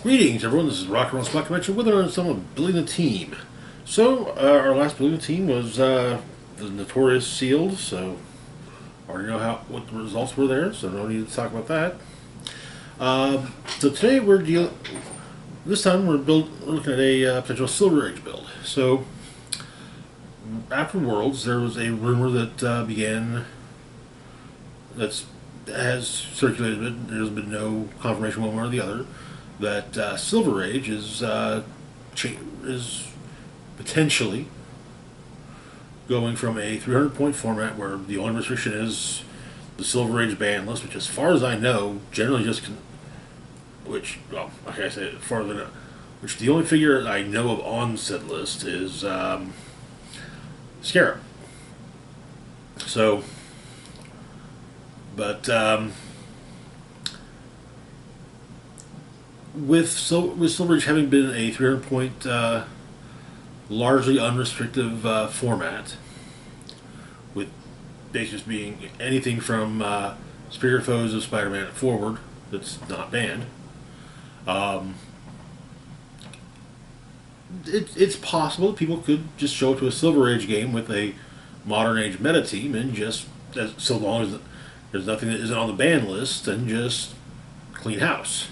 Greetings, everyone. This is Rock and Roll Spot Convention with our someone building a team. So, our last building team was the Notorious Sealed. So, already know what the results were there. So, no need to talk about that. So today This time we're looking at a potential Silver Age build. So, after Worlds, there was a rumor that began that's has circulated. But there's been no confirmation one way or the other that Silver Age is potentially going from a 300-point format where the only restriction is the Silver Age ban list, which, as far as I know, generally like I said, which the only figure I know of on said list is Scarab. So, but with Silver Age having been a 300-point, largely unrestrictive format, with bases being anything from Superior Foes of Spider-Man forward that's not banned, it's possible that people could just show up to a Silver Age game with a Modern Age meta team and so long as there's nothing that isn't on the ban list, and just clean house.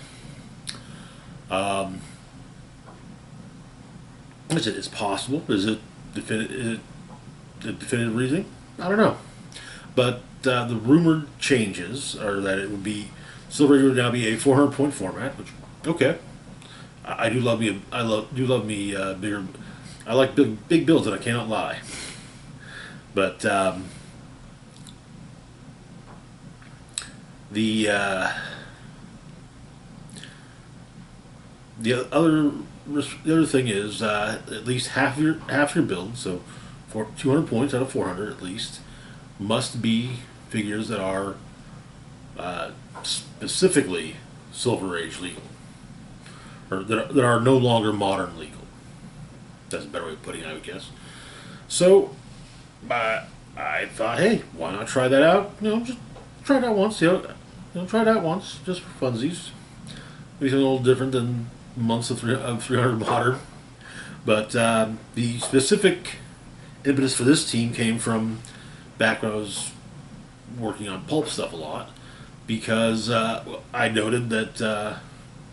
Is it? It's possible. Is it definitive reasoning? I don't know. But the rumored changes are that it would be Silver Age would now be a 400-point format. Which, okay, I do love me. Do love me bigger. I like big builds, and I cannot lie. But the other thing is at least half your build, so for 200 points out of 400 at least, must be figures that are specifically Silver Age legal, or that are no longer modern legal. That's a better way of putting it, I would guess. So I thought, hey, why not try that out? Just try it out once. Try it out once just for funsies. Maybe something a little different than months of 300 modern. But the specific impetus for this team came from back when I was working on pulp stuff a lot, because I noted that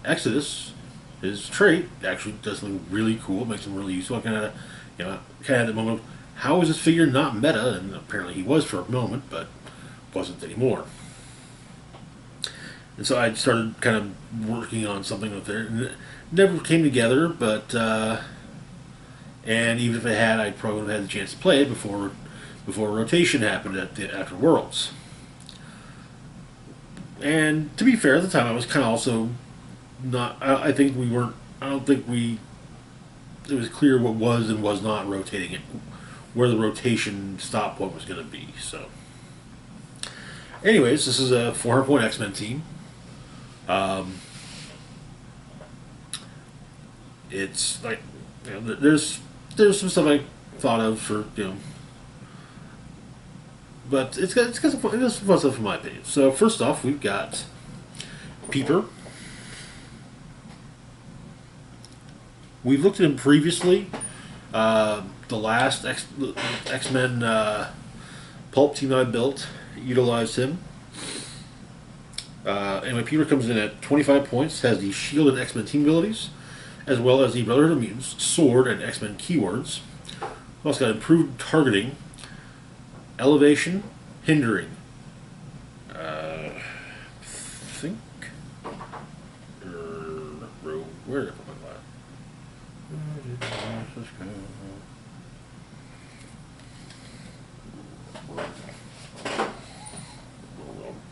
Exodus, his trait, actually does something really cool, makes him really useful. I kind of had the moment of, how is this figure not meta? And apparently he was for a moment, but wasn't anymore. And so I started kind of working on something with it. And it never came together, but and even if it had, I probably would have had the chance to play it before rotation happened after Worlds. And to be fair, at the time I was kind of also not. I think we weren't. I don't think we. It was clear what was and was not rotating it, where the rotation stop point was going to be. So, anyways, this is a 400-point X-Men team. It's like, there's some stuff I thought of for but it's got some fun stuff in my opinion. So first off, we've got Peeper. We've looked at him previously. The last X-Men pulp team I built utilized him. Anyway, Peter comes in at 25 points, has the Shield and X-Men team abilities, as well as the Brotherhood of Mutants, Sword, and X-Men keywords. Also got improved targeting, elevation, hindering. Think. Where did I put my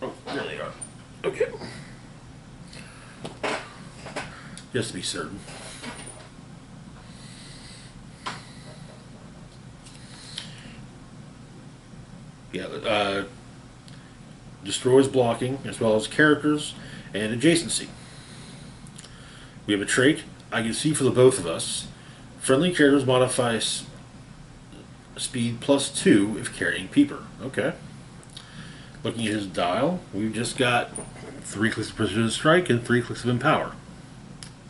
Oh, there they are. Okay. Just to be certain. Yeah, destroys blocking as well as characters and adjacency. We have a trait I can see for the both of us. Friendly characters modify speed +2 if carrying Peeper. Okay. Looking at his dial, we've just got 3 clicks of Precision Strike and 3 clicks of Empower.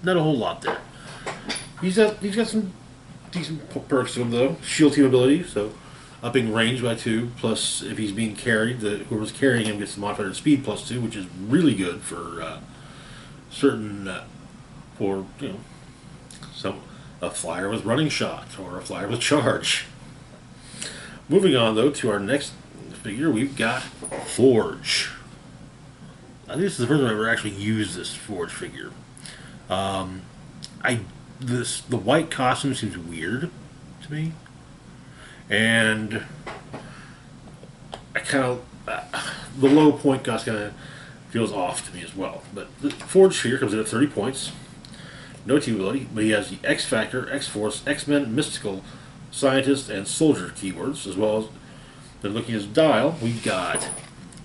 not a whole lot there. He's got some decent perks to him though. Shield team ability, so upping range by 2. Plus, if he's being carried, whoever's carrying him gets the modifier speed plus 2, which is really good for certain for a flyer with running shot or a flyer with charge. Moving on though to our next figure, we've got Forge. I think this is the first time I've ever actually used this Forge figure. The white costume seems weird to me, and I kind of the low point cost kind of feels off to me as well. But the Forge figure comes in at 30 points, no team ability, but he has the X Factor, X Force, X-Men, Mystical, Scientist, and Soldier keywords, as well as then looking at his dial, we've got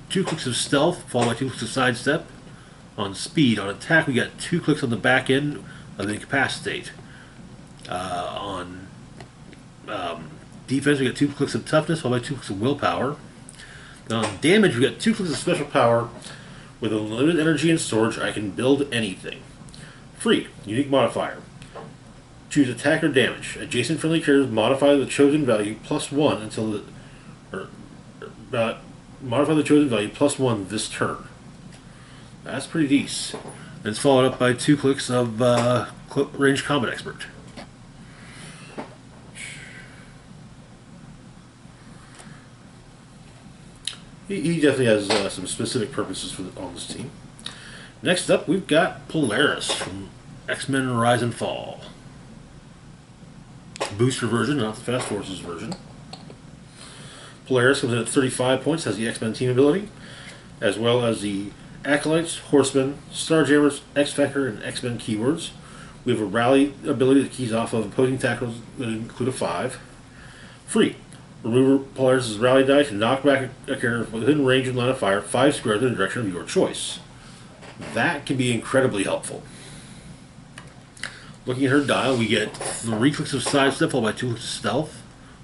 2 clicks of Stealth, followed by 2 clicks of Sidestep. On Speed, on Attack, we got 2 clicks on the back end of the Incapacitate. On Defense, we got 2 clicks of Toughness, followed by 2 clicks of Willpower. Then on Damage, we got 2 clicks of Special Power. With unlimited energy and storage, I can build anything. Free, unique modifier. Choose Attack or Damage. Adjacent friendly characters modify the chosen value +1 until the modify the chosen value +1 this turn. That's pretty decent. And it's followed up by 2 clicks of Range Combat Expert. He definitely has some specific purposes on this team. Next up, we've got Polaris from X-Men Rise and Fall. Booster version, not the Fast Forces version. Polaris comes in at 35 points, has the X-Men team ability, as well as the Acolytes, Horsemen, Starjammers, X-Factor, and X-Men keywords. We have a rally ability that keys off of opposing tackles that include a 5. Free. Remove Polaris' rally die to knock back a character within range and line of fire 5 squares in the direction of your choice. That can be incredibly helpful. Looking at her dial, we get 3 clicks of Sidestep followed by 2 clicks of Stealth.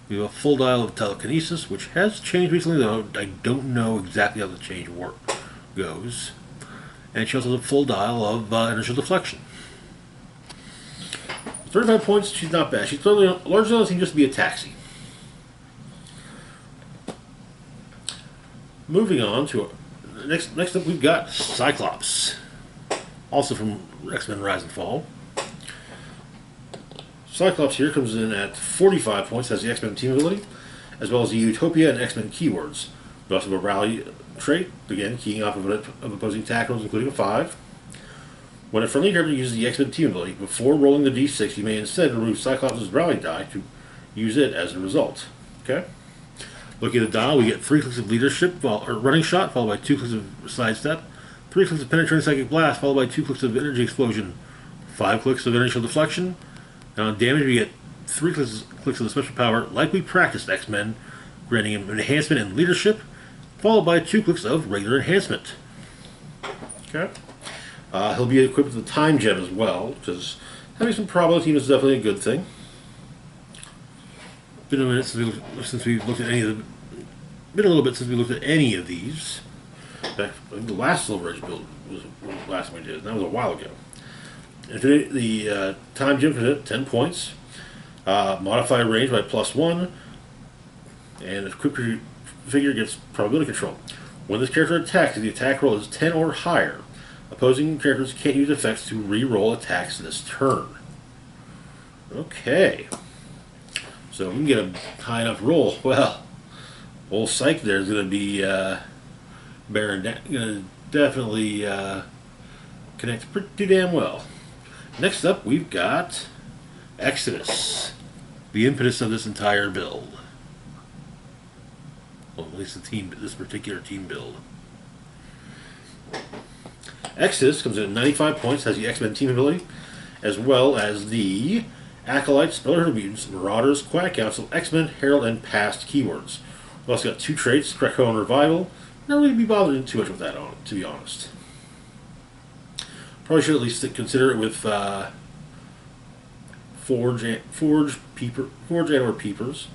We have a full dial of Telekinesis, which has changed recently, though I don't know exactly how the change goes. And she also has a full dial of Inertial Deflection. 35 points, she's not bad. She's largely on the team just to be a taxi. Moving on to next up, we've got Cyclops, also from X-Men Rise and Fall. Cyclops here comes in at 45 points, has the X-Men team ability, as well as the Utopia and X-Men keywords. We also have a rally trait, again, keying off of opposing tackles, including a 5. When a friendly character uses the X-Men team ability, before rolling the d6, you may instead remove Cyclops' rally die to use it as a result. Okay? Looking at the dial, we get 3 clicks of Leadership, or Running Shot, followed by 2 clicks of Sidestep, 3 clicks of Penetrating Psychic Blast, followed by 2 clicks of Energy Explosion, 5 clicks of Inertial Deflection, and on damage we get 3 clicks of the Special Power, like we practiced X-Men, granting him Enhancement and Leadership, followed by 2 clicks of regular Enhancement. Okay. He'll be equipped with the Time Gem as well, because having some probability is definitely a good thing. Been a minute since we looked at any of the. Been a little bit since we looked at any of these. In fact, I think the last Silver Age build was the last one we did, and that was a while ago. And the Time Gem for 10 points, modify range by +1, and the quick figure gets probability control. When this character attacks, if the attack roll is 10 or higher, opposing characters can't use effects to re-roll attacks this turn. Okay. So if we can get a high enough roll, well, old Psych there is going to be going to definitely connect pretty damn well. Next up, we've got Exodus, the impetus of this entire build. Well, at least this particular team build. Exodus comes in at 95 points, has the X-Men team ability, as well as the Acolytes, Brotherhood of Mutants, Marauders, Quiet Council, X-Men, Herald, and Past keywords. We've also got 2 traits, Greco and Revival. Not really be bothering too much with that, to be honest. Probably should at least consider it with Forge and or Peepers.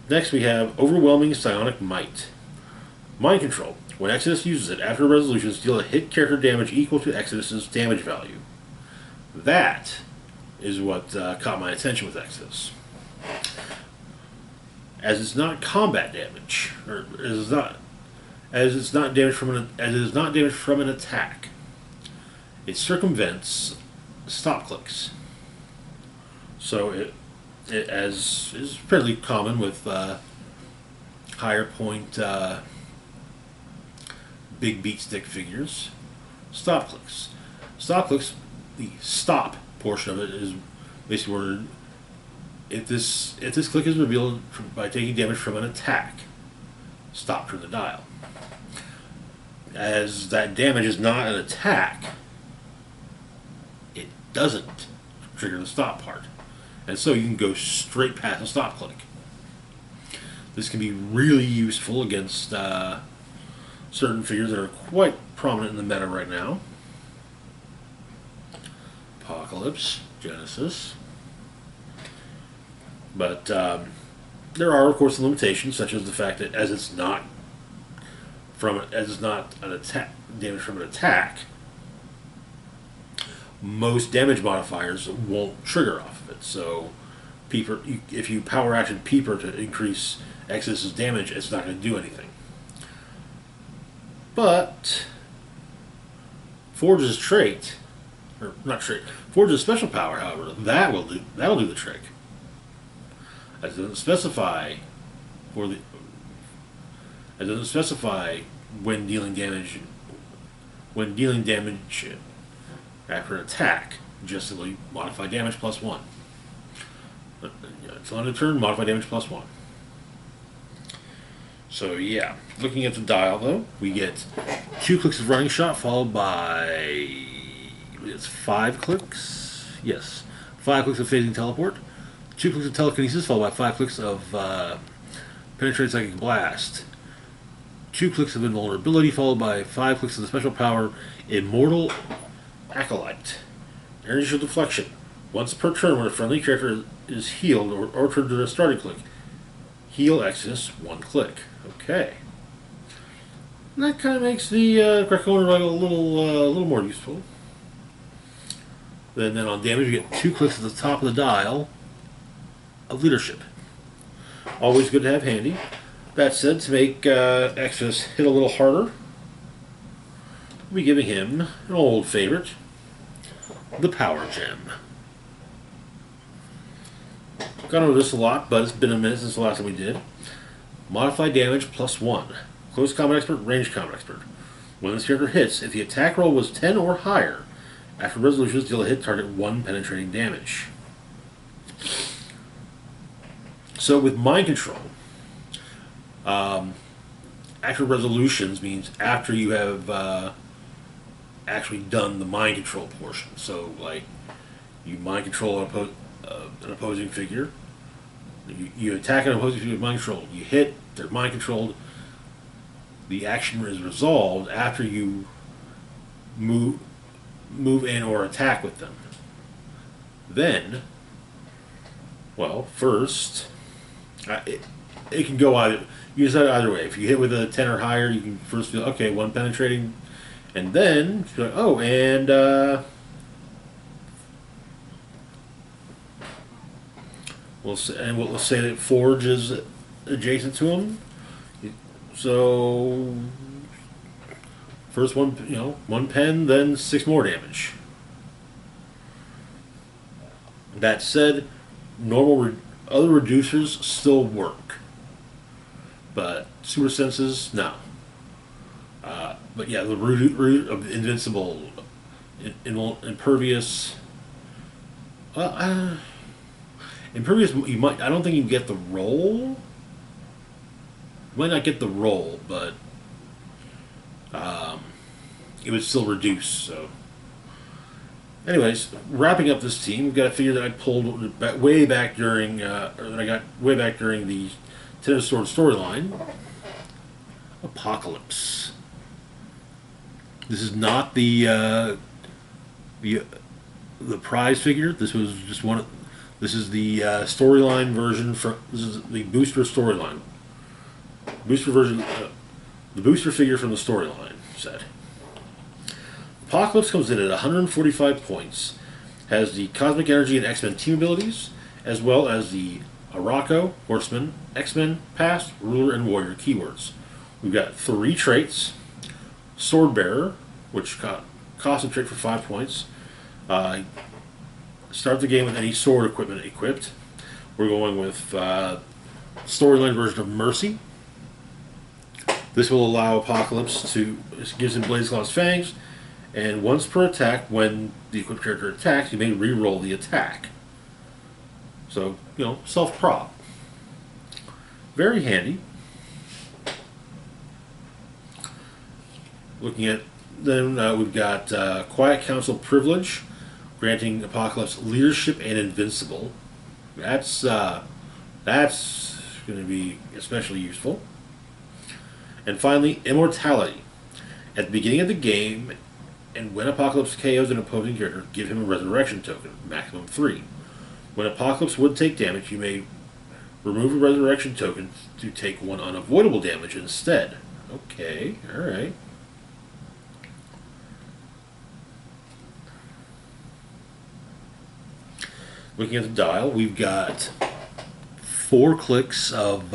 Next we have Overwhelming Psionic Might. Mind Control. When Exodus uses it after resolutions, deal a hit character damage equal to Exodus's damage value. That is what caught my attention with Exodus. As it's not combat damage, or as it's not damage from an attack, it circumvents stop clicks. So it as is fairly common with higher point big beat stick figures, stop clicks. Stop clicks, the stop portion of it is basically where if this click is revealed by taking damage from an attack, stop from the dial. As that damage is not an attack, it doesn't trigger the stop part. And so you can go straight past a stop click. This can be really useful against certain figures that are quite prominent in the meta right now. Apocalypse, Genesis. But there are, of course, limitations, such as the fact that as it's not an attack damage from an attack, most damage modifiers won't trigger off of it. So, if you power action Peeper to increase Exodus's damage, it's not going to do anything. But Forge's trait, or not trait, Forge's special power, however, that'll do the trick. It doesn't specify when dealing damage after an attack, just simply modify damage +1. Until end of turn, modify damage +1. So yeah, looking at the dial though, we get 2 clicks of running shot followed by it's 5 clicks. Yes, 5 clicks of phasing teleport, 2 clicks of telekinesis followed by 5 clicks of penetrate psychic blast, 2 clicks of invulnerability followed by 5 clicks of the special power immortal acolyte. Energy shield deflection. Once per turn, when a friendly character is healed or turned to their starting click, heal Exodus 1 click. Okay. And that kind of makes the Greco Revival a little more useful. Then on damage, you get 2 clicks at the top of the dial of leadership. Always good to have handy. That said, to make Exodus hit a little harder, we'll be giving him an old favorite, the Power Gem. Gone over this a lot, but it's been a minute since the last time we did. Modify damage +1. Close combat expert, range combat expert. When this character hits, if the attack roll was 10 or higher, after resolutions, deal a hit target 1 penetrating damage. So with mind control, after resolutions means after you have actually done the mind control portion. So like you mind control an opposing figure. You attack an opposing figure with mind control. You hit, they're mind controlled. The action is resolved after you move in or attack with them. Then, well, first, it can go either. You decide either way. If you hit with a 10 or higher, you can first feel, okay, 1 penetrating, and then you're like, oh, and we'll say that Forge is adjacent to him. So first one, 1 pen, then 6 more damage. That said, other reducers still work, but super senses, no. But yeah, the root of invincible, impervious. Impervious, I don't think you get the roll. You might not get the roll, but it would still reduce. So, anyways, wrapping up this team, we've got a figure that I pulled way back during, the Ten of Swords storyline. Apocalypse. This is not the prize figure. This was just one. This is the storyline version. This is the booster storyline. Booster version. the booster figure from the storyline set. Apocalypse comes in at 145 points, has the Cosmic Energy and X-Men team abilities, as well as the Araco, Horseman, X-Men, Past, Ruler, and Warrior keywords. We've got 3 traits. Sword Bearer, which costs a trait for 5 points. Start the game with any sword equipment equipped. We're going with storyline version of Mercy. This will allow Apocalypse to, it gives him Blaze Claw's Fangs, and once per attack, when the equipped character attacks, you may re-roll the attack. So, self-prop. Very handy. Looking at, then we've got Quiet Council Privilege, granting Apocalypse leadership and invincible. That's going to be especially useful. And finally, Immortality. At the beginning of the game, and when Apocalypse KOs an opposing character, give him a resurrection token, maximum 3. When Apocalypse would take damage, you may remove a resurrection token to take 1 unavoidable damage instead. Okay, alright. Looking at the dial, we've got 4 clicks of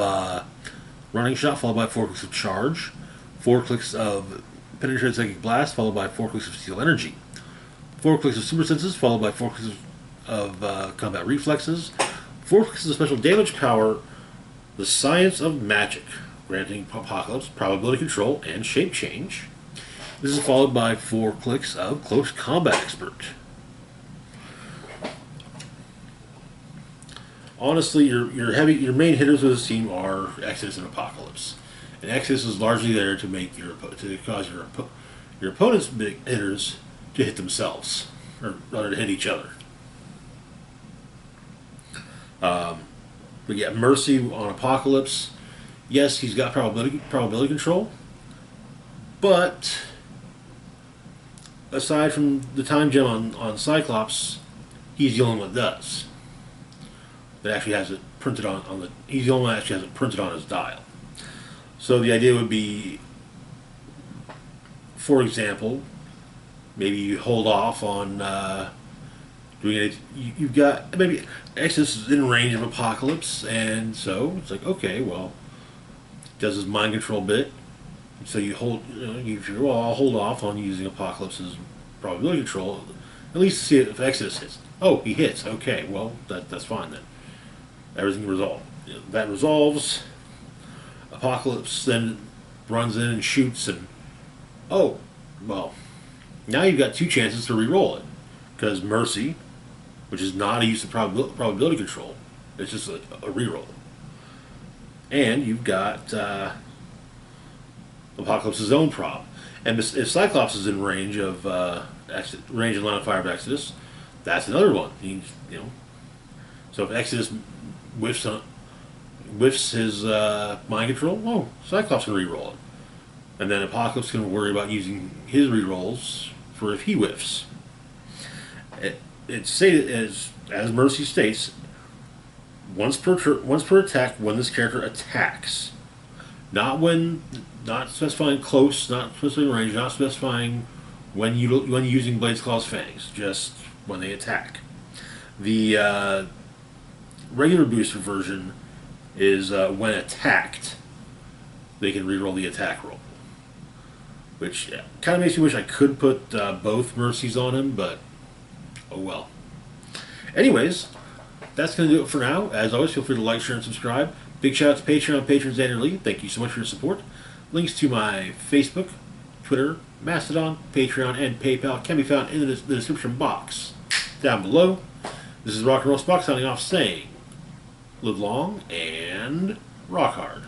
Running Shot, followed by 4 clicks of Charge, 4 clicks of Penetrating Psychic Blast, followed by 4 clicks of Steel Energy, 4 clicks of Super Senses, followed by 4 clicks of Combat Reflexes, 4 clicks of Special Damage Power, the Science of Magic, granting Apocalypse Probability Control and Shape Change. This is followed by 4 clicks of Close Combat Expert. Honestly, your main hitters of this team are Exodus and Apocalypse, and Exodus is largely there to cause your opponent's big hitters to hit themselves, or rather to hit each other. But yeah, Mercy on Apocalypse. Yes, he's got probability control, but aside from the time gem on Cyclops, he's the only one that does. That actually has it printed on the. He's the only one that actually has it printed on his dial. So the idea would be, for example, maybe you hold off on doing it. You've got maybe Exodus is in range of Apocalypse, and so it's like, okay, well, does his mind control bit. So you hold. You figure, well, I'll hold off on using Apocalypse's probability control, at least to see if Exodus hits. Oh, he hits. Okay, well that's fine then. Everything resolved. That resolves. Apocalypse then runs in and shoots, and oh, well, now you've got 2 chances to re-roll it, because Mercy, which is not a use of probability control, it's just a re-roll, and you've got Apocalypse's own prop, and if Cyclops is in range of range and line of fire of Exodus, that's another one. So if Exodus whiffs his mind control, well, Cyclops can re-roll it. And then Apocalypse can worry about using his re-rolls for if he whiffs. It's stated as Mercy states, once per attack when this character attacks. Not specifying close, not specifying range, not specifying when using Blaze Claw's Fangs, just when they attack. The regular booster version is when attacked, they can reroll the attack roll. Which kind of makes me wish I could put both Mercies on him, but oh well. Anyways, that's going to do it for now. As always, feel free to like, share, and subscribe. Big shout out to Patreon patrons and Lee. Thank you so much for your support. Links to my Facebook, Twitter, Mastodon, Patreon, and PayPal can be found in the description box down below. This is Rock and Roll Spock signing off saying, live long and rock hard.